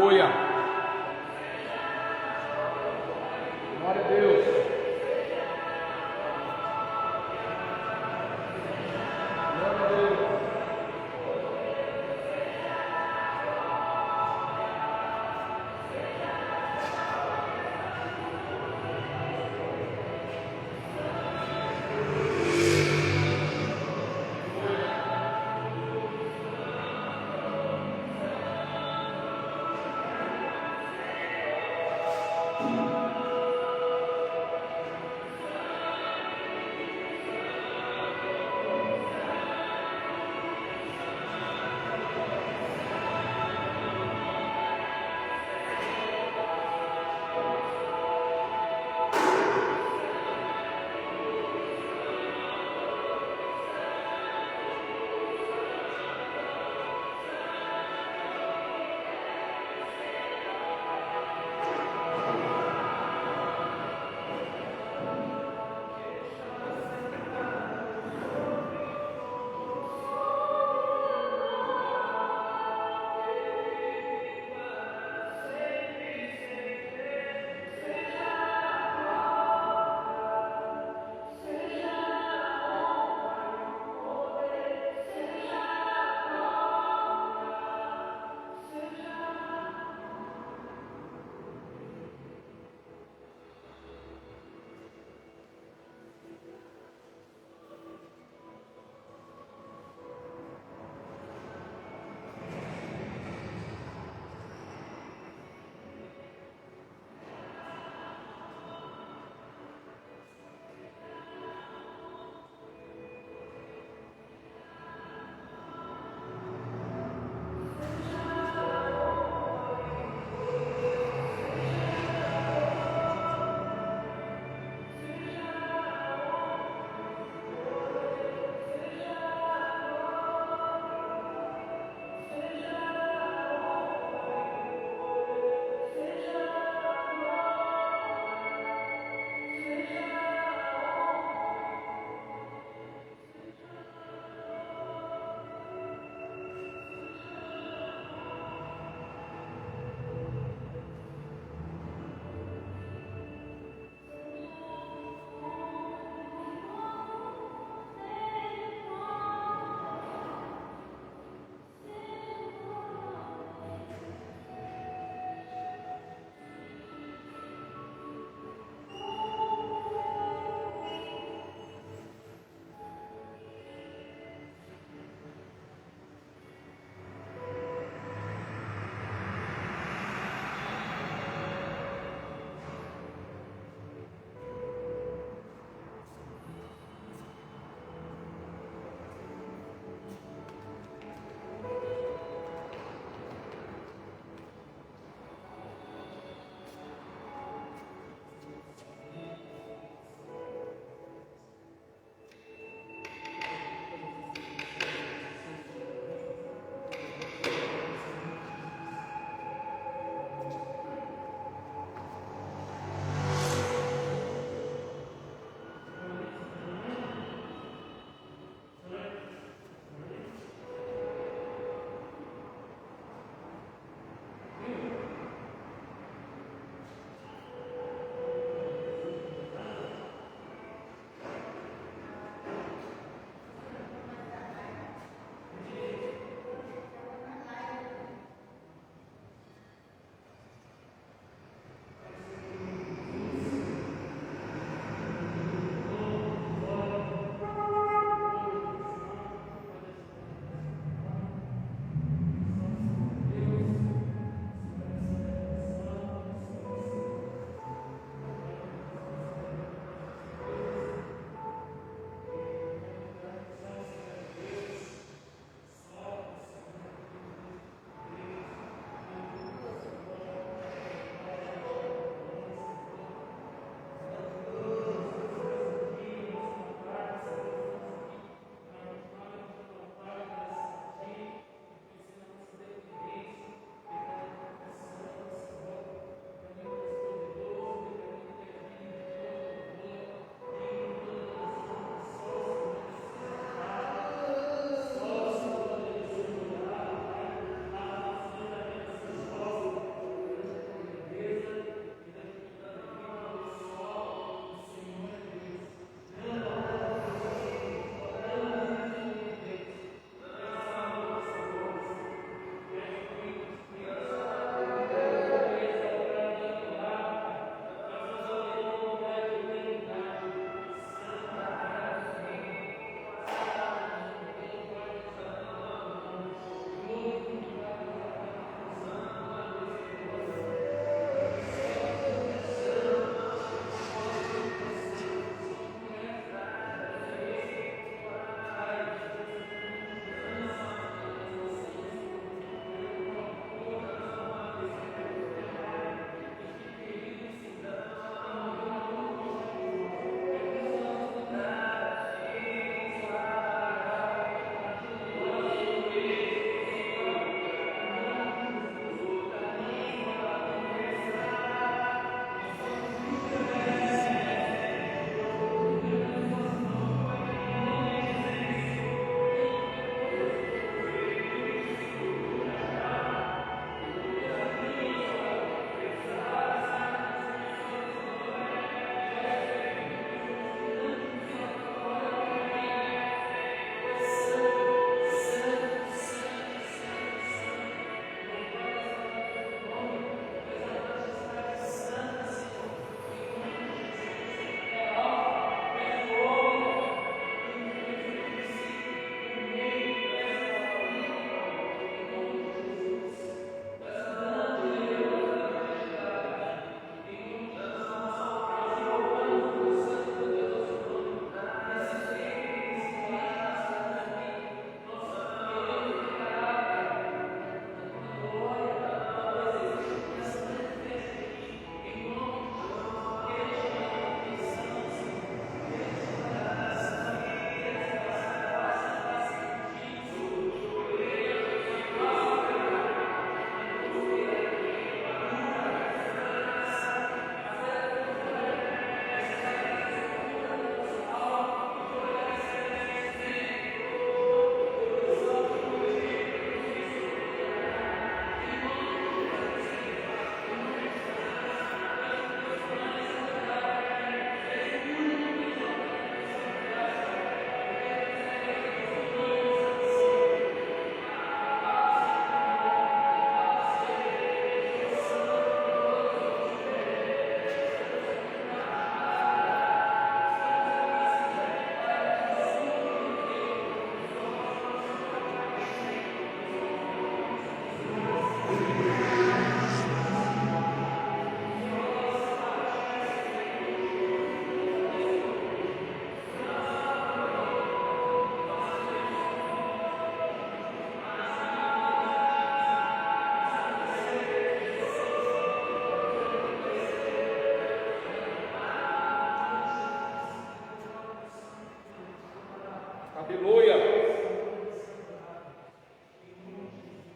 Aleluia. Glória a Deus. Glória a Deus.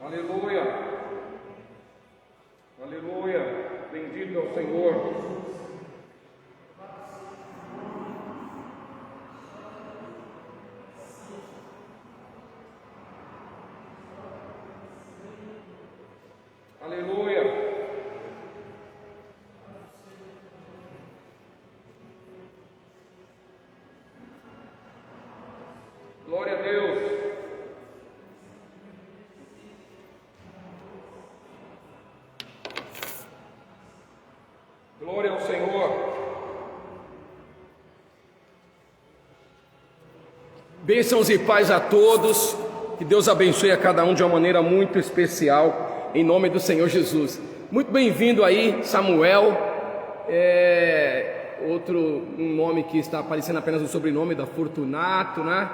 Aleluia. Aleluia. Bendito é o Senhor. Aleluia. Glória a Deus. Glória ao Senhor. Bênçãos e paz a todos. Que Deus abençoe a cada um de uma maneira muito especial, em nome do Senhor Jesus. Muito bem-vindo aí, Samuel. Um nome que está aparecendo apenas no sobrenome da Fortunato, né?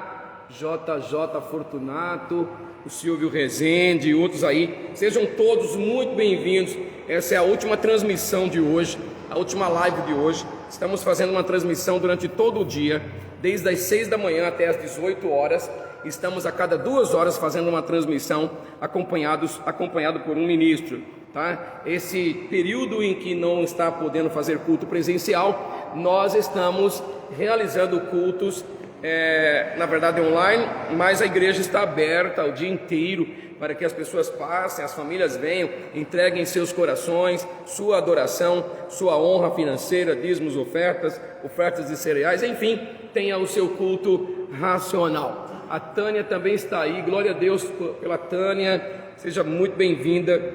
JJ Fortunato, o Silvio Rezende e outros aí. Sejam todos muito bem-vindos. Essa é a última transmissão de hoje, a última live de hoje. Estamos fazendo uma transmissão durante todo o dia, desde as 6 da manhã até as 18 horas. Estamos a cada 2 horas fazendo uma transmissão acompanhado por um ministro, tá? Esse período em que não está podendo fazer culto presencial, nós estamos realizando cultos, na verdade online, mas a igreja está aberta o dia inteiro para que as pessoas passem, as famílias venham, entreguem seus corações, sua adoração, sua honra financeira, dízimos, ofertas de cereais, enfim, tenha o seu culto racional. A Tânia também está aí, glória a Deus pela Tânia, seja muito bem-vinda,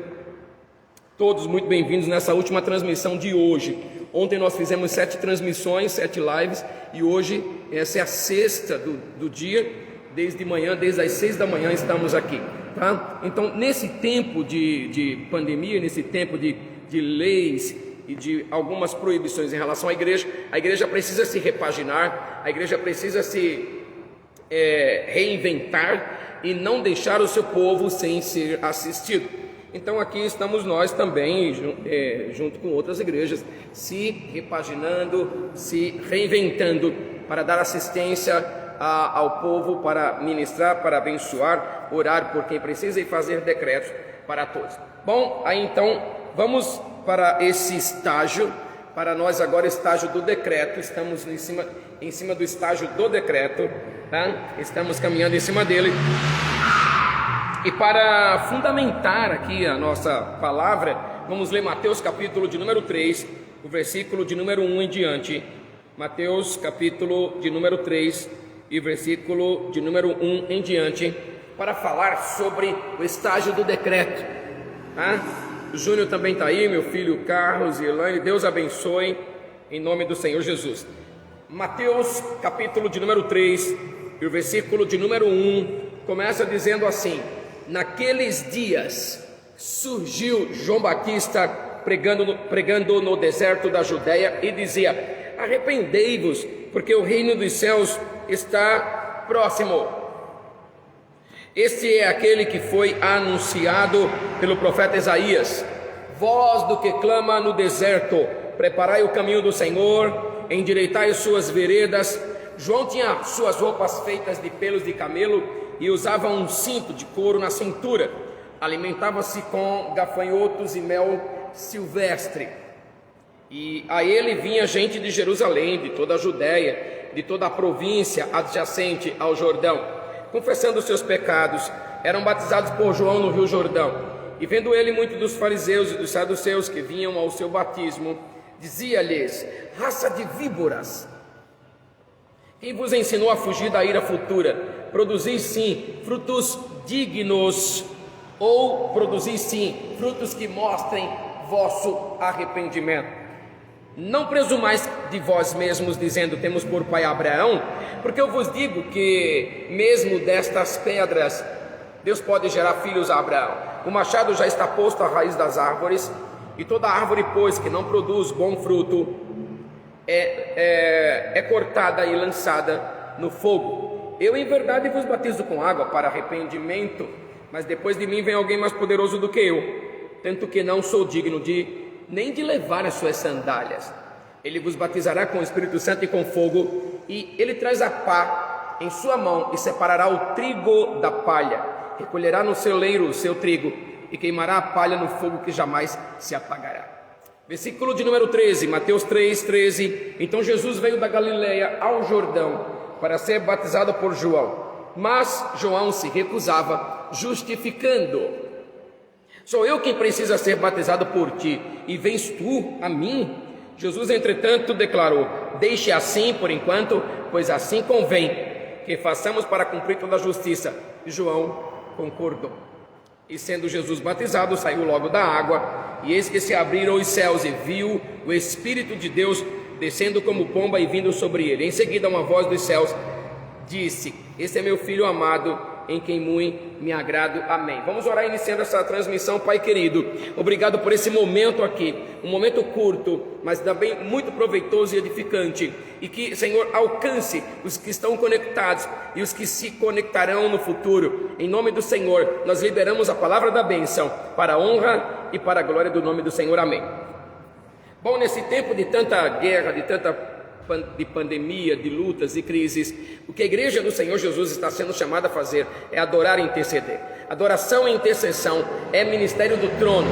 todos muito bem-vindos nessa última transmissão de hoje. Ontem nós fizemos 7 transmissões, 7 lives, e hoje essa é a sexta do dia, desde manhã, desde as 6 da manhã estamos aqui, tá? Então, nesse tempo de pandemia, nesse tempo de leis e de algumas proibições em relação à igreja precisa se repaginar, a igreja precisa se reinventar e não deixar o seu povo sem ser assistido. Então aqui estamos nós também, junto com outras igrejas, se repaginando, se reinventando para dar assistência ao povo, para ministrar, para abençoar, orar por quem precisa e fazer decretos para todos. Bom, aí então vamos para esse estágio. Para nós agora, estágio do decreto. Estamos em cima do estágio do decreto, tá? Estamos caminhando em cima dele. E para fundamentar aqui a nossa palavra, vamos ler Mateus capítulo de número 3, o versículo de número 1 em diante. Mateus capítulo de número 3 e versículo de número 1 em diante, para falar sobre o estágio do decreto, tá? O Júnior também está aí, meu filho Carlos e Elaine, Deus abençoe, em nome do Senhor Jesus. Mateus capítulo de número 3 e o versículo de número 1 começa dizendo assim: naqueles dias surgiu João Batista pregando no deserto da Judéia e dizia: arrependei-vos, porque o reino dos céus está próximo. Este é aquele que foi anunciado pelo profeta Isaías: voz do que clama no deserto, preparai o caminho do Senhor, endireitai as suas veredas. João tinha suas roupas feitas de pelos de camelo e usava um cinto de couro na cintura. Alimentava-se com gafanhotos e mel silvestre. E a ele vinha gente de Jerusalém, de toda a Judéia, de toda a província adjacente ao Jordão, confessando seus pecados. Eram batizados por João no rio Jordão. E vendo ele muitos dos fariseus e dos saduceus que vinham ao seu batismo, dizia-lhes: raça de víboras, quem vos ensinou a fugir da ira futura? Produzi sim frutos dignos, ou produzi sim frutos que mostrem vosso arrependimento. Não presumais de vós mesmos, dizendo: temos por pai Abraão, porque eu vos digo que mesmo destas pedras Deus pode gerar filhos a Abraão. O machado já está posto à raiz das árvores, e toda árvore, pois, que não produz bom fruto é cortada e lançada no fogo. Eu em verdade vos batizo com água para arrependimento, mas depois de mim vem alguém mais poderoso do que eu, tanto que não sou digno nem de levar as suas sandálias. Ele vos batizará com o Espírito Santo e com fogo, e ele traz a pá em sua mão e separará o trigo da palha. recolherá no celeiro o seu trigo e queimará a palha no fogo que jamais se apagará. Versículo de número 13, Mateus 3:13. Então Jesus veio da Galileia ao Jordão para ser batizado por João, mas João se recusava, justificando: sou eu quem precisa ser batizado por ti, e vens tu a mim? Jesus, entretanto, declarou: deixe assim por enquanto, pois assim convém que façamos para cumprir toda a justiça. E João concordou. E sendo Jesus batizado, saiu logo da água, e eis que se abriram os céus, e viu o Espírito de Deus descendo como pomba e vindo sobre ele. Em seguida, uma voz dos céus disse: esse é meu filho amado, em quem muito me agrado. Amém. Vamos orar iniciando essa transmissão. Pai querido, obrigado por esse momento aqui, um momento curto, mas também muito proveitoso e edificante, e que, Senhor, alcance os que estão conectados e os que se conectarão no futuro. Em nome do Senhor, nós liberamos a palavra da bênção para a honra e para a glória do nome do Senhor. Amém. Bom, nesse tempo de tanta guerra, de pandemia, de lutas e crises, o que a igreja do Senhor Jesus está sendo chamada a fazer é adorar e interceder. Adoração e intercessão é ministério do trono.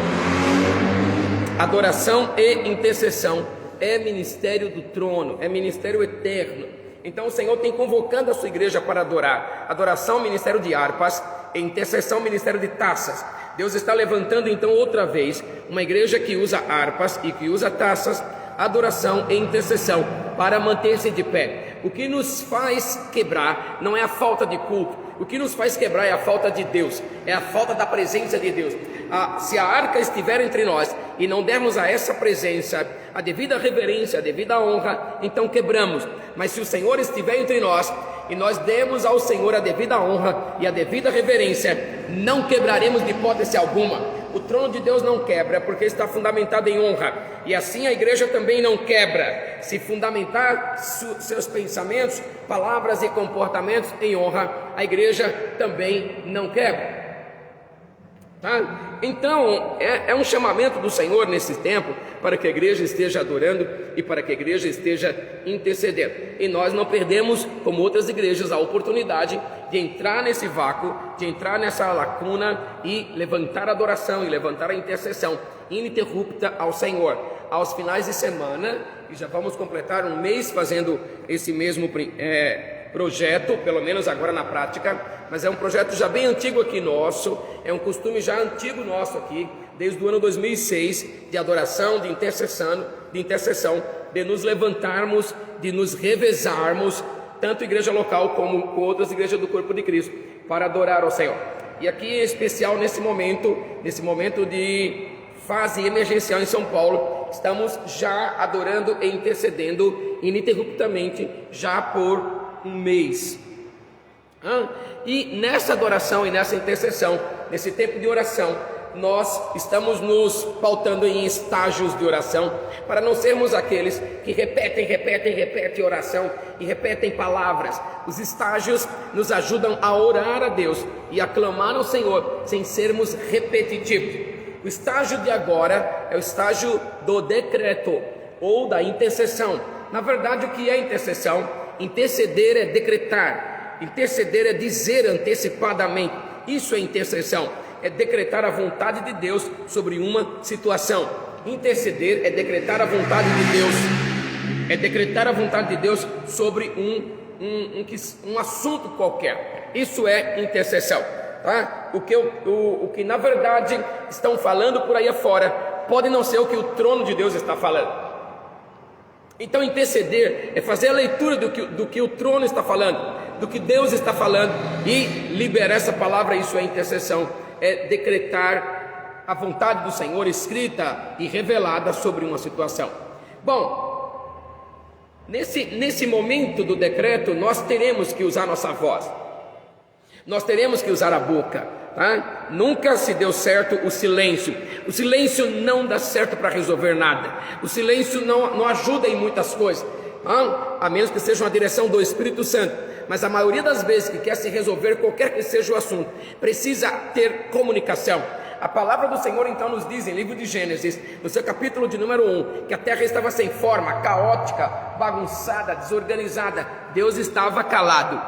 Adoração e intercessão é ministério do trono, é ministério eterno. Então o Senhor tem convocado a sua igreja para adorar. Adoração, ministério de harpas, e intercessão, ministério de taças. Deus está levantando então outra vez uma igreja que usa harpas e que usa taças, adoração e intercessão, para manter-se de pé. O que nos faz quebrar não é a falta de culto, o que nos faz quebrar é a falta de Deus, é a falta da presença de Deus. Se a arca estiver entre nós e não dermos a essa presença a devida reverência, a devida honra, então quebramos. Mas se o Senhor estiver entre nós e nós demos ao Senhor a devida honra e a devida reverência, não quebraremos de hipótese alguma. O trono de Deus não quebra, porque está fundamentado em honra, e assim a igreja também não quebra. Se fundamentar seus pensamentos, palavras e comportamentos em honra, a igreja também não quebra. Tá? Então é um chamamento do Senhor nesse tempo para que a igreja esteja adorando e para que a igreja esteja intercedendo, e nós não perdemos, como outras igrejas, a oportunidade de entrar nesse vácuo, de entrar nessa lacuna e levantar a adoração e levantar a intercessão ininterrupta ao Senhor. Aos finais de semana, e já vamos completar um mês fazendo esse mesmo projeto, pelo menos agora na prática, mas é um projeto já bem antigo aqui nosso, é um costume já antigo nosso aqui, desde o ano 2006, de adoração, de intercessão, de nos levantarmos, de nos revezarmos, tanto igreja local como com outras igrejas do corpo de Cristo, para adorar ao Senhor. E aqui em especial nesse momento de fase emergencial em São Paulo, estamos já adorando e intercedendo ininterruptamente já por um mês. E nessa adoração e nessa intercessão, nesse tempo de oração, nós estamos nos pautando em estágios de oração, para não sermos aqueles que repetem oração e repetem palavras. Os estágios nos ajudam a orar a Deus e a clamar ao Senhor sem sermos repetitivos. O estágio de agora é o estágio do decreto ou da intercessão. Na verdade, o que é intercessão? Interceder é decretar, interceder é dizer antecipadamente. Isso é intercessão, é decretar a vontade de Deus sobre uma situação. Interceder é decretar a vontade de Deus, é decretar a vontade de Deus sobre um assunto qualquer. Isso é intercessão, tá? O que na verdade estão falando por aí afora pode não ser o que o trono de Deus está falando. Então interceder é fazer a leitura do que o trono está falando, do que Deus está falando, e liberar essa palavra. Isso é intercessão, é decretar a vontade do Senhor escrita e revelada sobre uma situação. Bom, nesse momento do decreto, nós teremos que usar nossa voz, nós teremos que usar a boca. Nunca se deu certo o silêncio. O silêncio não dá certo para resolver nada. O silêncio não ajuda em muitas coisas, a menos que seja uma direção do Espírito Santo. Mas a maioria das vezes que quer se resolver qualquer que seja o assunto, precisa ter comunicação. A palavra do Senhor então nos diz em livro de Gênesis, no seu capítulo de número 1, que a terra estava sem forma, caótica, bagunçada, desorganizada. Deus estava calado,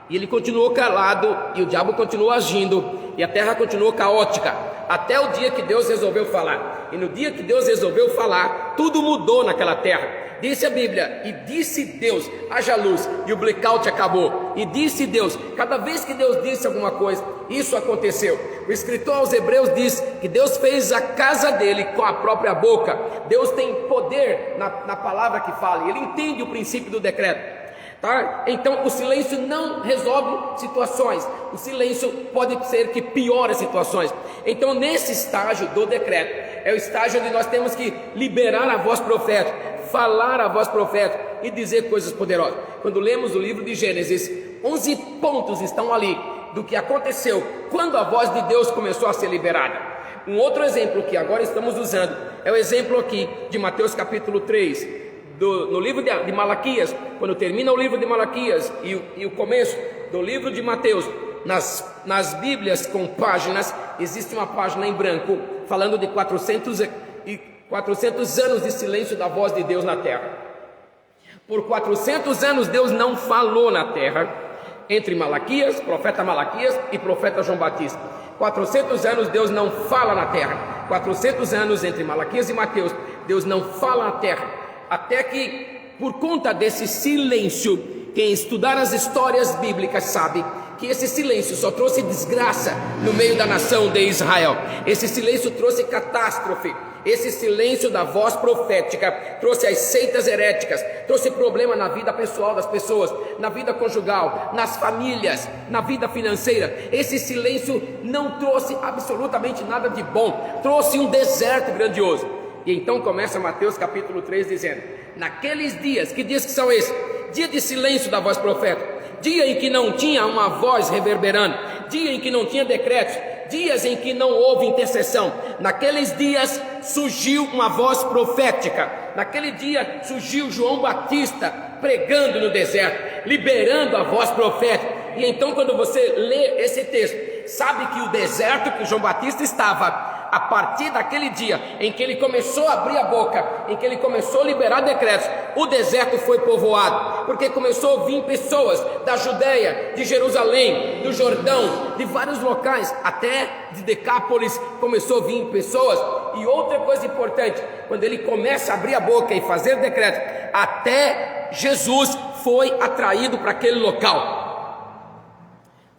e ele continuou calado, e o diabo continuou agindo. e a terra continuou caótica, até o dia que Deus resolveu falar. E no dia que Deus resolveu falar, tudo mudou naquela terra. Disse a Bíblia, e disse Deus, haja luz, e o blackout acabou. E disse Deus, cada vez que Deus disse alguma coisa, isso aconteceu. O escritor aos Hebreus diz que Deus fez a casa dele com a própria boca. Deus tem poder na palavra que fala, e ele entende o princípio do decreto. Tá? Então o silêncio não resolve situações, o silêncio pode ser que piore as situações. Então nesse estágio do decreto, é o estágio onde nós temos que liberar a voz profética, falar a voz profética e dizer coisas poderosas. Quando lemos o livro de Gênesis, 11 pontos estão ali do que aconteceu quando a voz de Deus começou a ser liberada. Um outro exemplo que agora estamos usando é o exemplo aqui de Mateus capítulo 3, no livro de Malaquias. Quando termina o livro de Malaquias e o começo do livro de Mateus, nas Bíblias com páginas, existe uma página em branco falando de 400 anos de silêncio da voz de Deus na terra. Por 400 anos Deus não falou na terra, entre Malaquias, profeta Malaquias e profeta João Batista. 400 anos Deus não fala na terra. 400 anos entre Malaquias e Mateus, Deus não fala na terra. Até que, por conta desse silêncio, quem estudar as histórias bíblicas sabe que esse silêncio só trouxe desgraça no meio da nação de Israel. Esse silêncio trouxe catástrofe. Esse silêncio da voz profética trouxe as seitas heréticas, trouxe problema na vida pessoal das pessoas, na vida conjugal, nas famílias, na vida financeira. Esse silêncio não trouxe absolutamente nada de bom, trouxe um deserto grandioso. E então começa Mateus capítulo 3 dizendo: naqueles dias, que dias que são esses? Dia de silêncio da voz profética, dia em que não tinha uma voz reverberando, dia em que não tinha decretos, dias em que não houve intercessão. Naqueles dias surgiu uma voz profética. Naquele dia surgiu João Batista pregando no deserto, liberando a voz profética. E então quando você lê esse texto, sabe que o deserto que João Batista estava, a partir daquele dia em que ele começou a abrir a boca, em que ele começou a liberar decretos, o deserto foi povoado, porque começou a vir pessoas da Judéia, de Jerusalém, do Jordão, de vários locais, até de Decápolis começou a vir pessoas. E outra coisa importante, quando ele começa a abrir a boca e fazer decretos, até Jesus foi atraído para aquele local.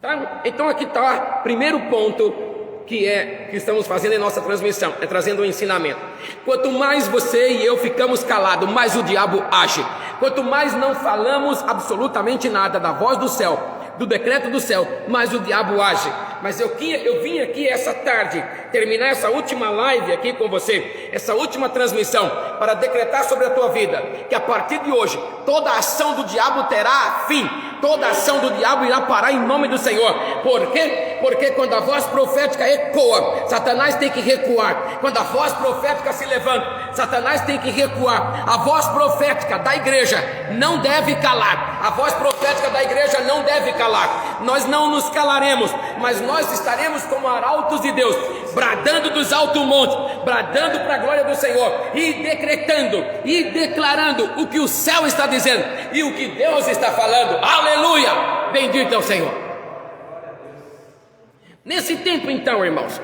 Tá? Então aqui está o primeiro ponto que estamos fazendo em nossa transmissão, é trazendo um ensinamento. Quanto mais você e eu ficamos calados, mais o diabo age. Quanto mais não falamos absolutamente nada da voz do céu, do decreto do céu, mais o diabo age. Mas eu vim aqui essa tarde, terminar essa última live aqui com você, essa última transmissão, para decretar sobre a tua vida, que a partir de hoje, toda a ação do diabo terá fim, toda a ação do diabo irá parar em nome do Senhor. Por quê? Porque quando a voz profética ecoa, Satanás tem que recuar. Quando a voz profética se levanta, Satanás tem que recuar. A voz profética da igreja não deve calar. A voz profética da igreja não deve calar. Nós não nos calaremos, mas nós estaremos como arautos de Deus, bradando dos altos montes, bradando para a glória do Senhor, e decretando e declarando o que o céu está dizendo e o que Deus está falando. Aleluia! Bendito é o Senhor. Nesse tempo então, irmãos,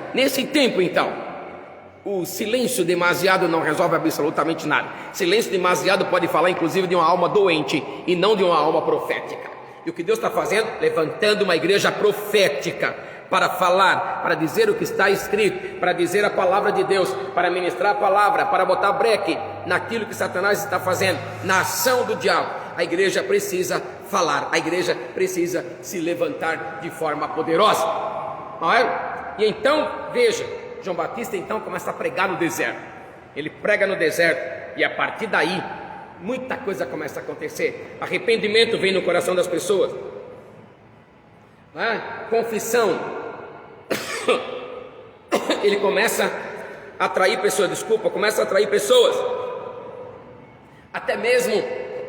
o silêncio demasiado não resolve absolutamente nada. Silêncio demasiado pode falar inclusive de uma alma doente e não de uma alma profética. E o que Deus está fazendo? Levantando uma igreja profética para falar, para dizer o que está escrito, para dizer a palavra de Deus, para ministrar a palavra, para botar breque naquilo que Satanás está fazendo, na ação do diabo. A igreja precisa falar, a igreja precisa se levantar de forma poderosa, não é? E então, veja, João Batista então começa a pregar no deserto. Ele prega no deserto e a partir daí muita coisa começa a acontecer. Arrependimento vem no coração das pessoas, não é? Confissão. Ele começa a atrair pessoas, começa a atrair pessoas. Até mesmo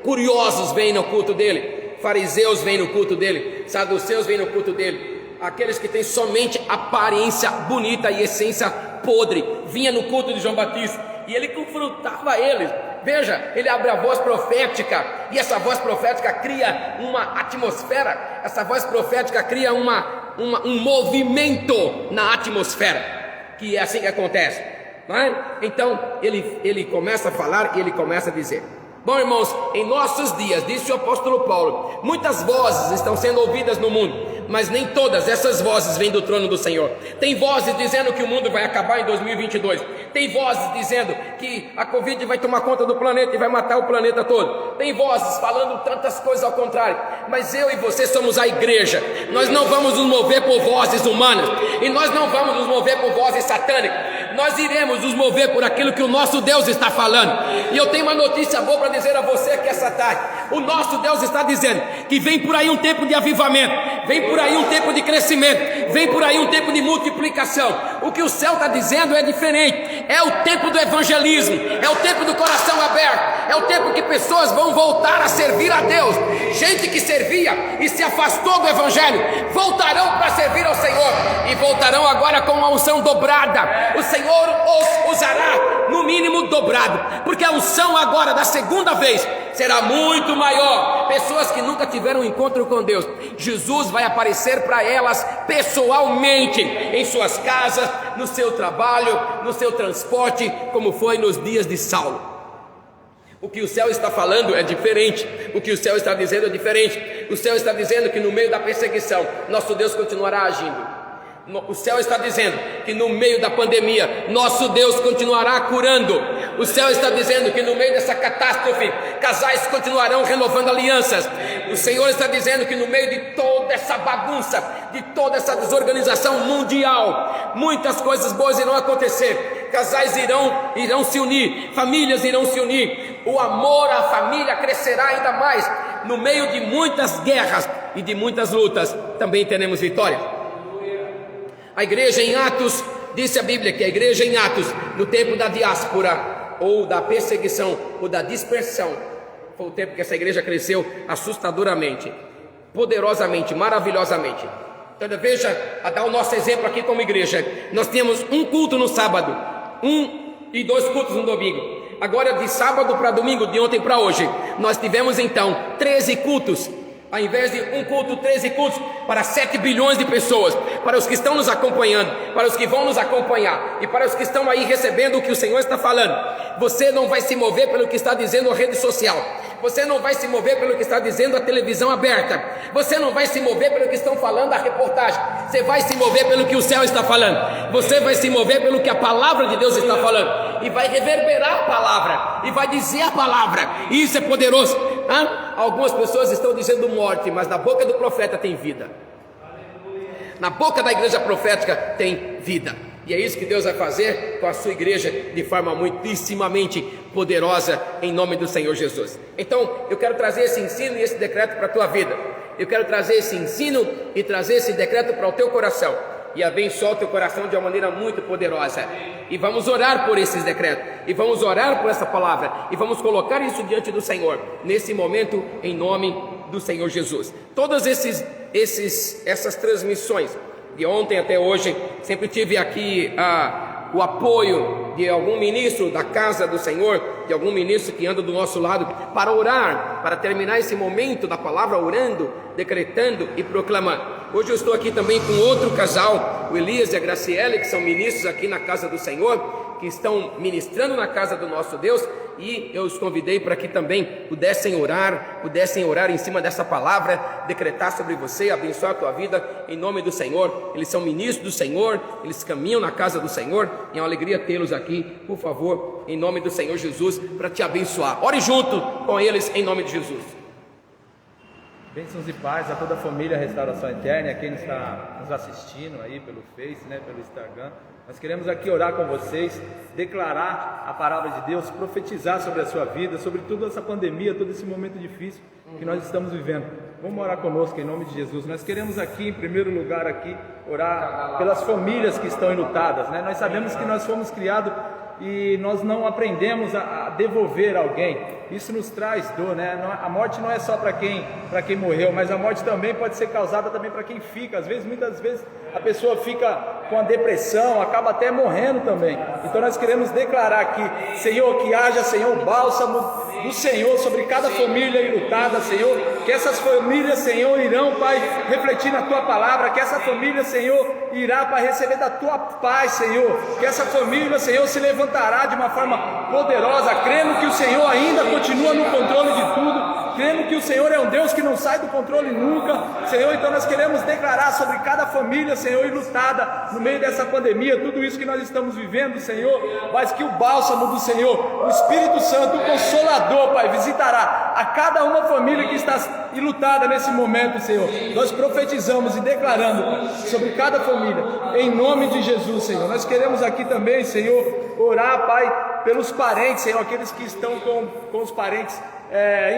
curiosos vêm no culto dele, fariseus vêm no culto dele, saduceus vêm no culto dele. Aqueles que têm somente aparência bonita e essência podre, vinha no culto de João Batista e ele confrontava eles. Veja, ele abre a voz profética e essa voz profética cria uma atmosfera, essa voz profética cria uma um movimento na atmosfera, que é assim que acontece, não é? Então ele começa a falar e ele começa a dizer: bom, irmãos, em nossos dias, disse o apóstolo Paulo, muitas vozes estão sendo ouvidas no mundo, mas nem todas essas vozes vêm do trono do Senhor. Tem vozes dizendo que o mundo vai acabar em 2022. Tem vozes dizendo que a Covid vai tomar conta do planeta e vai matar o planeta todo. Tem vozes falando tantas coisas ao contrário. Mas eu e você somos a igreja. Nós não vamos nos mover por vozes humanas, e nós não vamos nos mover por vozes satânicas. Nós iremos nos mover por aquilo que o nosso Deus está falando. E eu tenho uma notícia boa para dizer a você aqui essa tarde. O nosso Deus está dizendo que vem por aí um tempo de avivamento, vem por aí um tempo de crescimento, vem por aí um tempo de multiplicação. O que o céu está dizendo é diferente. É o tempo do evangelismo, é o tempo do coração aberto, é o tempo que pessoas vão voltar a servir a Deus. Gente que servia e se afastou do evangelho voltarão para servir ao Senhor, e voltarão agora com uma unção dobrada. O Senhor os usará no mínimo dobrado, porque a unção agora da segunda vez será muito maior. Pessoas que nunca tiveram um encontro com Deus, Jesus vai aparecer para elas pessoalmente, em suas casas, no seu trabalho, no seu transporte, como foi nos dias de Saulo. O que o céu está falando é diferente, o que o céu está dizendo é diferente. O céu está dizendo que no meio da perseguição, nosso Deus continuará agindo. O céu está dizendo que no meio da pandemia, nosso Deus continuará curando. O céu está dizendo que no meio dessa catástrofe, casais continuarão renovando alianças. O Senhor está dizendo que no meio de toda essa bagunça, de toda essa desorganização mundial, muitas coisas boas irão acontecer. Casais irão se unir, famílias irão se unir. O amor à família crescerá ainda mais. No meio de muitas guerras e de muitas lutas, também teremos vitória. A igreja em Atos, disse a Bíblia que a igreja em Atos, no tempo da diáspora, ou da perseguição, ou da dispersão, foi o tempo que essa igreja cresceu assustadoramente, poderosamente, maravilhosamente. Então veja, a dar o nosso exemplo aqui como igreja. Nós tínhamos um culto no sábado, 1 e 2 cultos no domingo. Agora de sábado para domingo, de ontem para hoje, nós tivemos então 13 cultos. Ao invés de um culto, 13 cultos para 7 bilhões de pessoas, para os que estão nos acompanhando, para os que vão nos acompanhar e para os que estão aí recebendo o que o Senhor está falando. Você não vai se mover pelo que está dizendo a rede social, você não vai se mover pelo que está dizendo a televisão aberta, você não vai se mover pelo que estão falando a reportagem, você vai se mover pelo que o céu está falando, você vai se mover pelo que a palavra de Deus está falando, e vai reverberar a palavra, e vai dizer a palavra, e isso é poderoso. Algumas pessoas estão dizendo morte, mas na boca do profeta tem vida. Na boca da igreja profética tem vida. E é isso que Deus vai fazer com a sua igreja de forma muitíssimamente poderosa, em nome do Senhor Jesus. Então eu quero trazer esse ensino e esse decreto para a tua vida. Eu quero trazer esse ensino e trazer esse decreto para o teu coração, e abençoar o teu coração de uma maneira muito poderosa. E vamos orar por esses decretos, e vamos orar por essa palavra, e vamos colocar isso diante do Senhor, nesse momento, em nome do Senhor Jesus. Todas essas transmissões, de ontem até hoje, sempre tive aqui o apoio de algum ministro da casa do Senhor, de algum ministro que anda do nosso lado, para orar, para terminar esse momento da palavra, orando, decretando e proclamando. Hoje eu estou aqui também com outro casal, o Elias e a Graciele, que são ministros aqui na casa do Senhor, que estão ministrando na casa do nosso Deus, e eu os convidei para que também pudessem orar em cima dessa palavra, decretar sobre você, abençoar a tua vida em nome do Senhor. Eles são ministros do Senhor, eles caminham na casa do Senhor, e é uma alegria tê-los aqui. Por favor, em nome do Senhor Jesus, para te abençoar. Ore junto com eles em nome de Jesus. Bênçãos e paz a toda a família Restauração Eterna, a quem está nos assistindo aí pelo Face, pelo Instagram. Nós queremos aqui orar com vocês, declarar a palavra de Deus, profetizar sobre a sua vida, sobre toda essa pandemia, todo esse momento difícil que nós estamos vivendo. Vamos orar conosco em nome de Jesus. Nós queremos aqui, em primeiro lugar, orar pelas famílias que estão enlutadas, Nós sabemos que nós fomos criados e nós não aprendemos a devolver alguém. Isso nos traz dor, A morte não é só para quem morreu, mas a morte também pode ser causada também para quem fica. Muitas vezes a pessoa fica com a depressão, acaba até morrendo também. Então nós queremos declarar aqui, Senhor, que haja, Senhor, bálsamo do Senhor sobre cada família enlutada, Senhor, que essas famílias, Senhor, irão, Pai, refletir na Tua palavra, que essa família, Senhor, irá, Pai, receber da Tua paz, Senhor, que essa família, Senhor, se levantará de uma forma poderosa, crendo que o Senhor ainda continua no controle de tudo, crendo que o Senhor é um Deus que não sai do controle nunca, Senhor. Então nós queremos declarar sobre cada família, Senhor, enlutada no meio dessa pandemia, tudo isso que nós estamos vivendo, Senhor, mas que o bálsamo do Senhor, o Espírito Santo, o Consolador, Pai, visitará a cada uma família que está enlutada nesse momento, Senhor. Nós profetizamos e declarando sobre cada família, em nome de Jesus, Senhor. Nós queremos aqui também, Senhor, orar, Pai, pelos parentes, Senhor, aqueles que estão com os parentes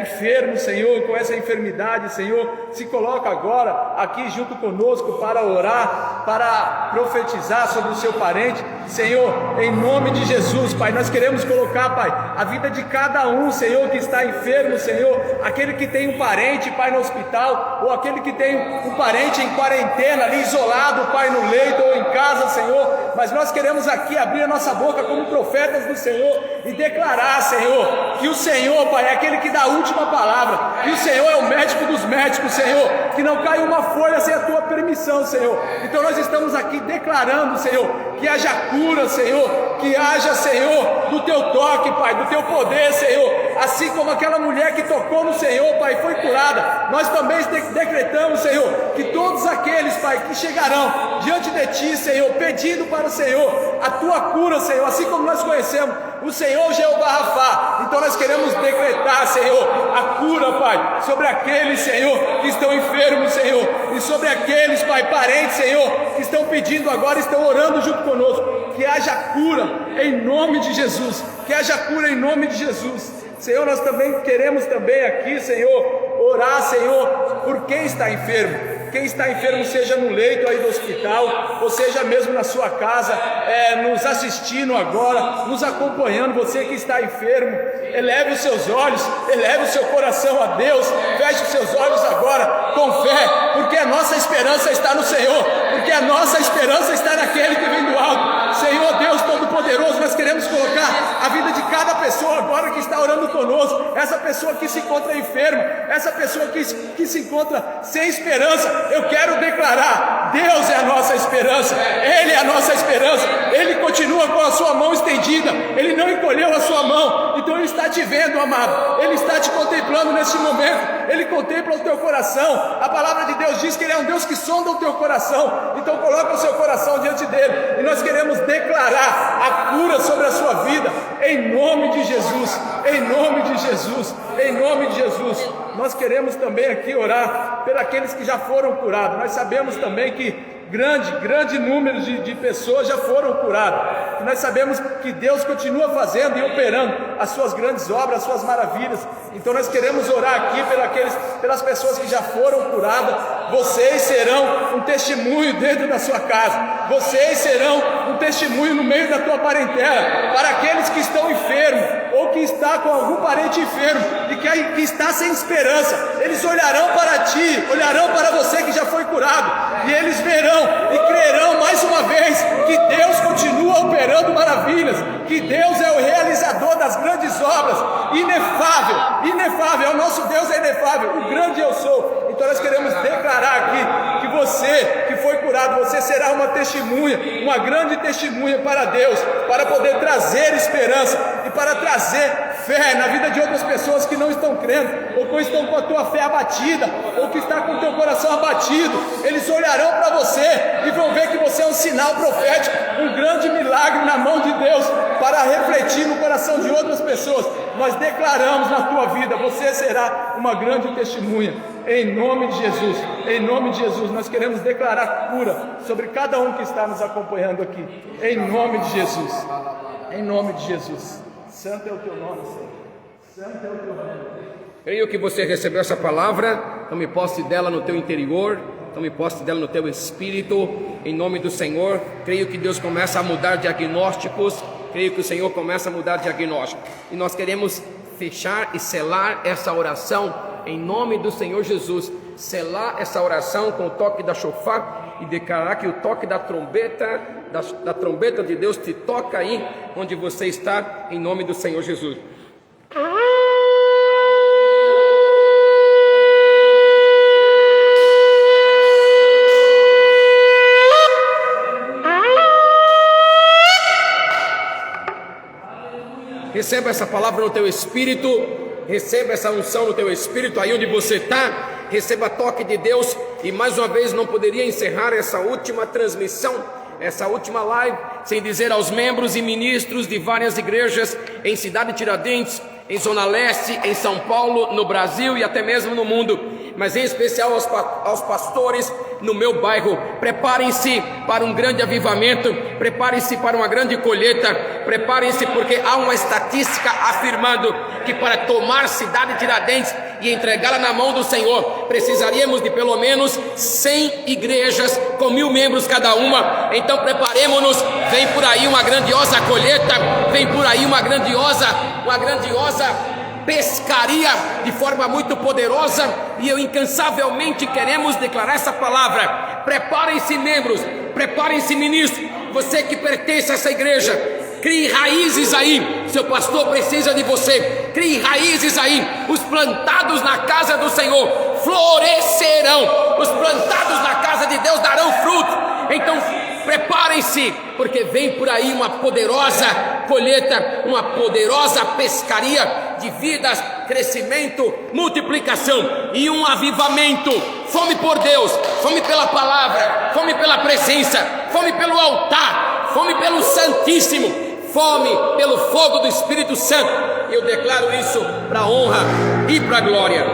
enfermos, Senhor, com essa enfermidade, Senhor, se coloca agora aqui junto conosco para orar, para profetizar sobre o seu parente, Senhor, em nome de Jesus, Pai. Nós queremos colocar, Pai, a vida de cada um, Senhor, que está enfermo, Senhor, aquele que tem um parente, Pai, no hospital, ou aquele que tem um parente em quarentena, ali isolado, Pai, no leito ou em casa, Senhor, mas nós queremos aqui abrir a nossa boca como profetas do Senhor e declarar, Senhor, que o Senhor, Pai, é aquele que dá a última palavra, que o Senhor é o médico dos médicos, Senhor, que não cai uma folha sem a Tua permissão, Senhor. Então nós estamos aqui declarando, Senhor, que haja cura, Senhor, que haja, Senhor, do Teu toque, Pai, do Teu poder, Senhor, assim como aquela mulher que tocou no Senhor, Pai, foi curada. Nós também decretamos, Senhor, que todos aqueles, Pai, que chegarão diante de Ti, Senhor, pedindo para o Senhor a Tua cura, Senhor, assim como nós conhecemos o Senhor Jeová Rafá. Então nós queremos decretar, Senhor, a cura, Pai, sobre aqueles, Senhor, que estão enfermos, Senhor, e sobre aqueles, Pai, parentes, Senhor, que estão pedindo agora, estão orando junto conosco, que haja cura em nome de Jesus, que haja cura em nome de Jesus. Senhor, nós também queremos também aqui, Senhor, orar, Senhor, por quem está enfermo. Quem está enfermo, seja no leito aí do hospital, ou seja mesmo na sua casa, nos assistindo agora, nos acompanhando, você que está enfermo, eleve os seus olhos, eleve o seu coração a Deus, feche os seus olhos agora, com fé, porque a nossa esperança está no Senhor, porque a nossa esperança está naquele que vem do alto. Senhor Deus Todo-Poderoso, nós queremos colocar a vida de cada pessoa agora que está orando conosco, essa pessoa que se encontra enferma, essa pessoa que se encontra sem esperança. Eu quero declarar, Deus é a nossa esperança, Ele é a nossa esperança, Ele continua com a sua mão estendida, Ele não encolheu a sua mão, então Ele está te vendo, amado, Ele está te contemplando neste momento, Ele contempla o teu coração. A palavra de Deus diz que Ele é um Deus que sonda o teu coração, então coloca o seu coração diante dEle, e nós queremos declarar a cura sobre a sua vida, em nome de Jesus, em nome de Jesus, em nome de Jesus. Nós queremos também aqui orar por aqueles que já foram curados. Nós sabemos também que grande número de pessoas já foram curadas. E nós sabemos que Deus continua fazendo e operando as suas grandes obras, as suas maravilhas. Então nós queremos orar aqui pelas pessoas que já foram curadas. Vocês serão um testemunho dentro da sua casa. Vocês serão um testemunho no meio da tua parentela. Para aqueles que estão enfermos ou que está com algum parente enfermo e que está sem esperança, eles olharão para ti, olharão para você que já foi curado, e eles verão e crerão mais uma vez que Deus continua operando maravilhas, que Deus é o realizador das grandes obras, inefável, o nosso Deus é inefável, o grande eu sou. Então nós queremos declarar aqui que você que foi curado, você será uma testemunha, uma grande testemunha para Deus, para poder trazer esperança e para trazer fé na vida de outras pessoas que não estão crendo, ou que estão com a tua fé abatida, ou que está com o teu coração abatido. Eles olharão para você e vão ver que você é um sinal profético, um grande milagre na mão de Deus, para refletir no coração de outras pessoas. Nós declaramos na tua vida, você será uma grande testemunha, em nome de Jesus. Em nome de Jesus, nós queremos declarar cura sobre cada um que está nos acompanhando aqui, em nome de Jesus, em nome de Jesus. Santo é o teu nome, Senhor. Santo é o teu nome. Creio que você recebeu essa palavra, tome posse dela no teu interior, tome posse dela no teu espírito, em nome do Senhor. Creio que Deus começa a mudar diagnósticos, creio que o Senhor começa a mudar diagnósticos, e nós queremos fechar e selar essa oração em nome do Senhor Jesus, selar essa oração com o toque da shofar e declarar que o toque da trombeta, da trombeta de Deus te toca aí onde você está, em nome do Senhor Jesus. receba essa palavra no teu espírito, receba essa unção no teu espírito, aí onde você está, receba toque de Deus. E mais uma vez, não poderia encerrar essa última transmissão, essa última live, sem dizer aos membros e ministros de várias igrejas em Cidade Tiradentes, em Zona Leste, em São Paulo, no Brasil e até mesmo no mundo, mas em especial aos pastores no meu bairro: preparem-se para um grande avivamento, preparem-se para uma grande colheita, preparem-se, porque há uma estatística afirmando que para tomar Cidade Tiradentes e entregá-la na mão do Senhor, precisaríamos de pelo menos 100 igrejas com 1000 membros cada uma. Então preparemos-nos, vem por aí uma grandiosa colheita, vem por aí uma grandiosa pescaria de forma muito poderosa, e eu incansavelmente queremos declarar essa palavra. Preparem-se membros, preparem-se ministros, você que pertence a essa igreja, crie raízes aí, seu pastor precisa de você, crie raízes aí. Os plantados na casa do Senhor florescerão, os plantados na casa de Deus darão fruto. Então preparem-se, porque vem por aí uma poderosa colheita, uma poderosa pescaria de vidas, crescimento, multiplicação e um avivamento. Fome por Deus, fome pela palavra, fome pela presença, fome pelo altar, fome pelo Santíssimo, fome pelo fogo do Espírito Santo. Eu declaro isso para a honra e para a glória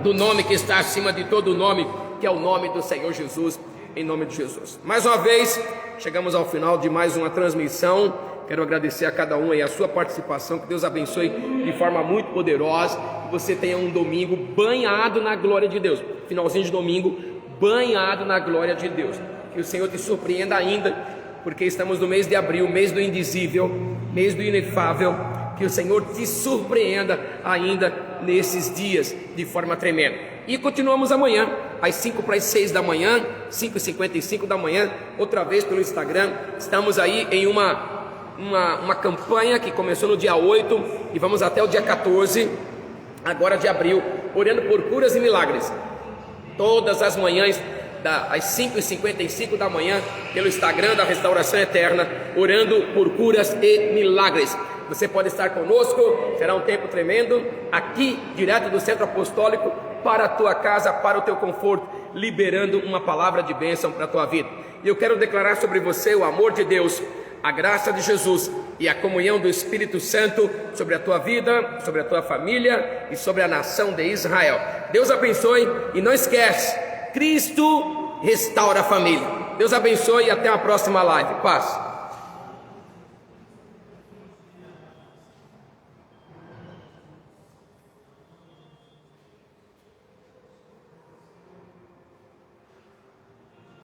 do nome que está acima de todo nome, que é o nome do Senhor Jesus. Em nome de Jesus. Mais uma vez, chegamos ao final de mais uma transmissão. Quero agradecer a cada um e a sua participação. Que Deus abençoe de forma muito poderosa. Que você tenha um domingo banhado na glória de Deus. Finalzinho de domingo, banhado na glória de Deus. Que o Senhor te surpreenda ainda, porque estamos no mês de abril, mês do indizível, mês do inefável. Que o Senhor te surpreenda ainda nesses dias de forma tremenda. E continuamos amanhã, às 5 para as 6 da manhã, 5h55 da manhã, outra vez pelo Instagram. Estamos aí em uma campanha que começou no dia 8 e vamos até o dia 14, agora de abril, orando por curas e milagres. Todas as manhãs, às 5h55 da manhã, pelo Instagram da Restauração Eterna, orando por curas e milagres. Você pode estar conosco, será um tempo tremendo, aqui, direto do Centro Apostólico, para a tua casa, para o teu conforto, liberando uma palavra de bênção para a tua vida. E eu quero declarar sobre você o amor de Deus, a graça de Jesus e a comunhão do Espírito Santo sobre a tua vida, sobre a tua família e sobre a nação de Israel. Deus abençoe e não esquece, Cristo restaura a família. Deus abençoe e até a próxima live. Paz.